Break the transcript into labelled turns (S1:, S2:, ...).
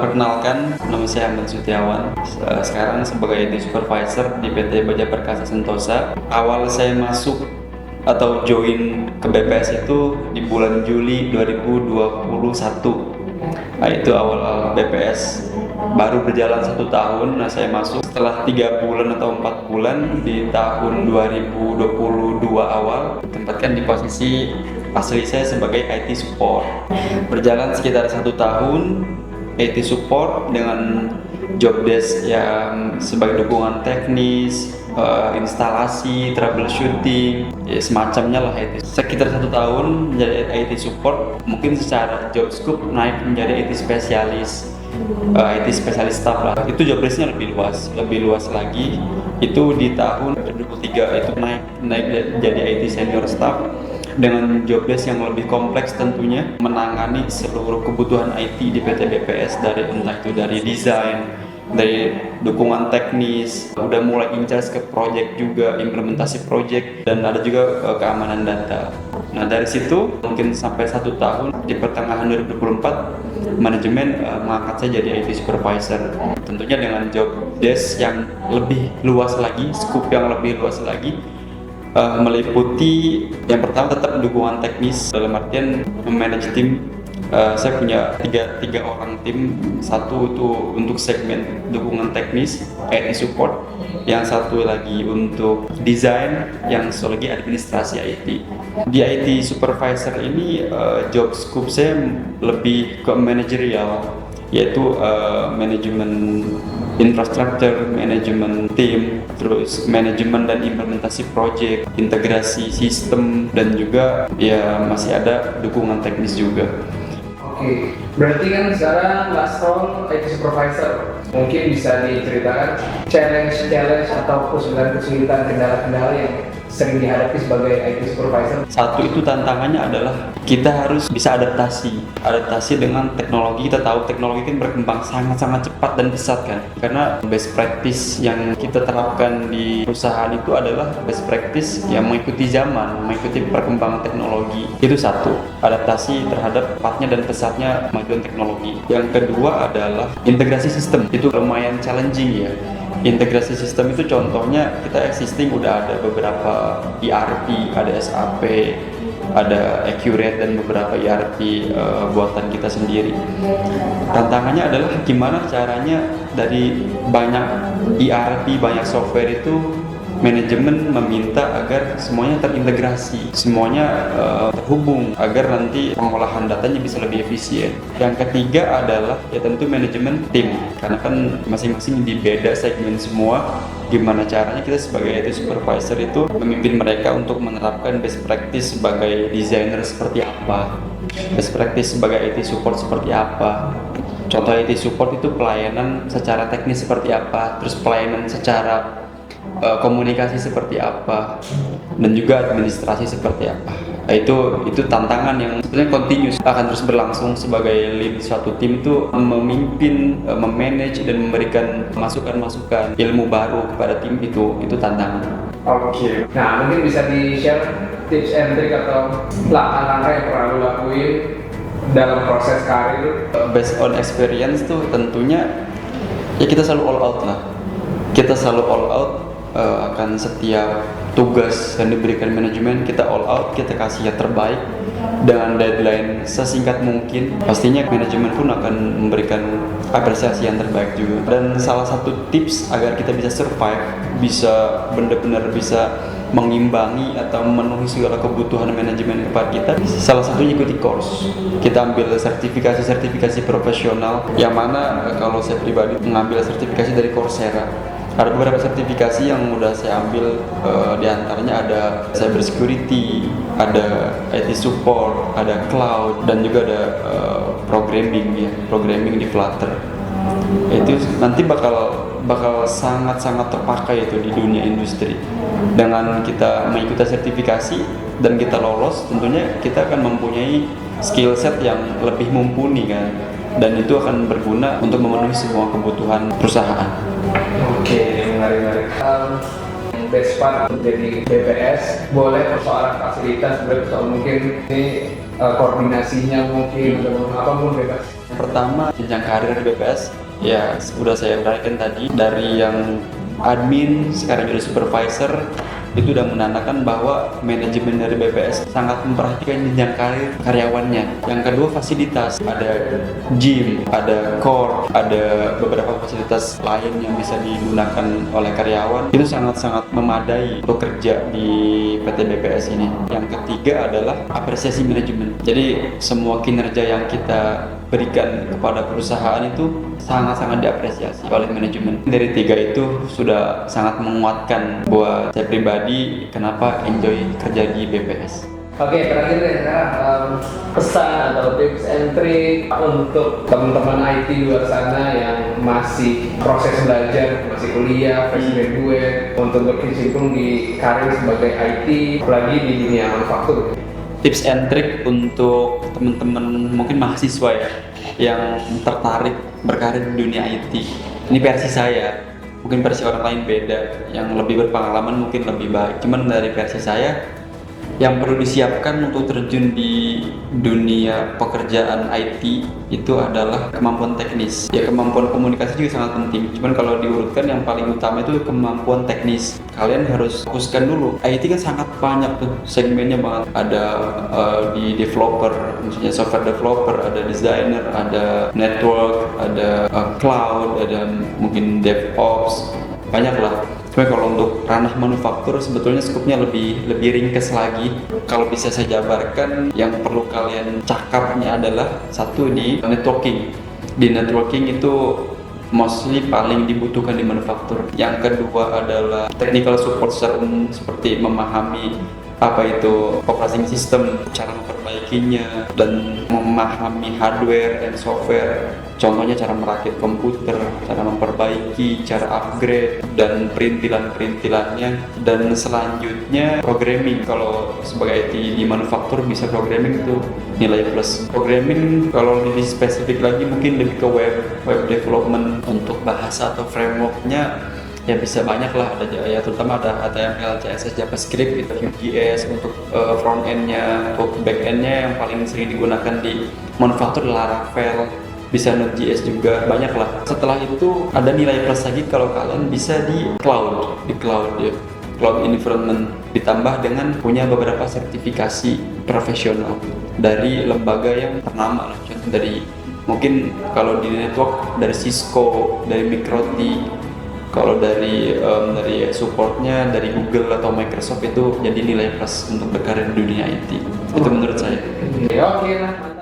S1: Perkenalkan, nama saya Ahmad Sutiawan. Sekarang sebagai IT Supervisor di PT Baja Perkasa Sentosa. Awal saya masuk atau join ke BPS itu di bulan Juli 2021. Nah, itu awal BPS baru berjalan 1 tahun. Nah, saya masuk setelah 3 bulan atau 4 bulan di tahun 2022 awal. Tempatkan di posisi asli saya sebagai IT Support. Berjalan sekitar 1 tahun IT Support dengan job desk yang sebagai dukungan teknis, instalasi, troubleshooting, ya semacamnya lah itu. Sekitar 1 tahun menjadi IT Support, mungkin secara job scope naik menjadi IT spesialis, IT spesialis staff lah. Itu job desknya lebih luas lagi. Itu di tahun 2023 itu naik jadi IT senior staff dengan job desk yang lebih kompleks, tentunya menangani seluruh kebutuhan IT di PT BPS, dari entah itu dari desain, dari dukungan teknis, udah mulai in charge ke project juga, implementasi project, dan ada juga keamanan data. Nah, dari situ mungkin sampai 1 tahun, di pertengahan 2024 manajemen mengangkat saya jadi IT Supervisor, tentunya dengan job desk yang lebih luas lagi, scope yang lebih luas lagi, meliputi yang pertama tetap dukungan teknis dalam artian memanage tim. Saya punya tiga orang tim, satu itu untuk segmen dukungan teknis IT support, yang satu lagi untuk desain, yang satu lagi administrasi IT. Di IT supervisor ini job scope saya lebih ke manajerial, yaitu manajemen infrastruktur, manajemen tim, terus manajemen dan implementasi project, integrasi sistem, dan juga ya masih ada dukungan teknis juga.
S2: Oke, berarti kan sekarang last role IT Supervisor. Mungkin bisa diceritakan challenge atau kesulitan kendala-kendala yang sering dihadapi sebagai IT Supervisor.
S1: Satu itu tantangannya adalah kita harus bisa adaptasi dengan teknologi. Kita tahu teknologi kan berkembang sangat-sangat cepat dan pesat kan, karena best practice yang kita terapkan di perusahaan itu adalah best practice yang mengikuti zaman, mengikuti perkembangan teknologi. Itu satu, adaptasi terhadap cepatnya dan pesatnya kemajuan teknologi. Yang kedua adalah integrasi sistem. Itu lumayan challenging ya. Integrasi sistem itu contohnya kita existing udah ada beberapa ERP, ada SAP, ada Accurate, dan beberapa ERP buatan kita sendiri. Tantangannya adalah gimana caranya dari banyak ERP, banyak software itu manajemen meminta agar semuanya terintegrasi, semuanya terhubung agar nanti pengolahan datanya bisa lebih efisien. Yang ketiga adalah ya tentu manajemen tim, karena kan masing-masing di beda segmen semua. Gimana caranya kita sebagai IT supervisor itu memimpin mereka untuk menerapkan best practice sebagai desainer seperti apa, best practice sebagai IT support seperti apa. Contoh IT support itu pelayanan secara teknis seperti apa, terus pelayanan secara komunikasi seperti apa, dan juga administrasi seperti apa. Nah, itu tantangan yang sebenarnya continuous, akan terus berlangsung. Sebagai lead suatu tim itu memimpin, memanage, dan memberikan masukan-masukan ilmu baru kepada tim itu tantangan.
S2: Oke. Nah, mungkin bisa di-share tips and trick atau langkah-langkah yang pernah lo lakuin dalam proses karir.
S1: Based on experience tuh tentunya ya kita selalu all out lah. Kita selalu all out. Akan setiap tugas yang diberikan manajemen kita all out, kita kasih yang terbaik dengan deadline sesingkat mungkin. Pastinya manajemen pun akan memberikan apresiasi yang terbaik juga. Dan salah satu tips agar kita bisa survive, bisa benar-benar bisa mengimbangi atau memenuhi segala kebutuhan manajemen kepada kita, salah satunya ikuti course. Kita ambil sertifikasi profesional, yang mana kalau saya pribadi mengambil sertifikasi dari Coursera. Ada beberapa sertifikasi yang udah saya ambil, diantaranya ada cyber security, ada IT support, ada cloud, dan juga ada programming di Flutter. Itu nanti bakal sangat-sangat terpakai itu di dunia industri. Dengan kita mengikuti sertifikasi dan kita lolos, tentunya kita akan mempunyai skill set yang lebih mumpuni kan, dan itu akan berguna untuk memenuhi semua kebutuhan perusahaan.
S2: Oke, menarik. Best part untuk jadi BPS, boleh persoalan fasilitas, boleh persoalan mungkin ini koordinasinya mungkin, apapun bebas.
S1: Pertama, jenjang karir di BPS ya sudah saya uraikan tadi, dari yang admin sekarang jadi supervisor, itu udah menandakan bahwa manajemen dari BPS sangat memperhatikan jenjang karir karyawannya. Yang kedua, fasilitas, ada gym, ada court, ada beberapa fasilitas lain yang bisa digunakan oleh karyawan. Itu sangat-sangat memadai untuk kerja di PT BPS ini. Yang ketiga adalah apresiasi manajemen. Jadi semua kinerja yang kita berikan kepada perusahaan itu sangat-sangat diapresiasi oleh manajemen. Dari tiga itu sudah sangat menguatkan buat saya pribadi kenapa enjoy kerja di BPS.
S2: Oke, terakhir deh sekarang pesan atau tips and trick untuk teman-teman IT di luar sana yang masih proses belajar, masih kuliah, fresh graduate, untuk berkecimpung di karir sebagai IT, apalagi di dunia manufaktur.
S1: Tips and trick untuk teman-teman mungkin mahasiswa ya yang tertarik berkarir di dunia IT. Ini versi saya, mungkin versi orang lain beda, yang lebih berpengalaman mungkin lebih baik. Cuman dari versi saya, yang perlu disiapkan untuk terjun di dunia pekerjaan IT itu adalah kemampuan teknis. Ya, kemampuan komunikasi juga sangat penting. Cuman kalau diurutkan yang paling utama itu kemampuan teknis. Kalian harus fokuskan dulu. IT kan sangat banyak tuh segmennya banget. Ada di developer, misalnya software developer, ada designer, ada network, ada cloud, ada mungkin DevOps, banyak lah. Cuma kalau untuk ranah manufaktur sebetulnya skupnya lebih ringkas lagi. Kalau bisa saya jabarkan, yang perlu kalian cakapnya adalah satu di networking. Di networking itu mostly paling dibutuhkan di manufaktur. Yang kedua adalah technical support secara umum, seperti memahami apa itu operating system, cara memperbaikinya, dan memahami hardware dan software. Contohnya cara merakit komputer, cara memperbaiki, cara upgrade, dan perintilan-perintilannya. Dan selanjutnya programming. Kalau sebagai IT di manufaktur bisa programming itu nilai plus. Programming kalau lebih spesifik lagi mungkin lebih ke web development. Untuk bahasa atau frameworknya ya bisa banyak lah, ada ya terutama ada HTML, CSS, JavaScript, itu Vue.js untuk front end-nya. Untuk back end-nya yang paling sering digunakan di manufaktur adalah Laravel, bisa Node.js juga, banyak lah. Setelah itu ada nilai plus lagi kalau kalian bisa di cloud ya, cloud environment, ditambah dengan punya beberapa sertifikasi profesional dari lembaga yang ternama lah. Contoh dari mungkin kalau di network dari Cisco, dari Micro-T. Kalau dari supportnya dari Google atau Microsoft, itu jadi nilai plus untuk berkarir di dunia IT. Itu menurut saya.
S2: Oke, nah.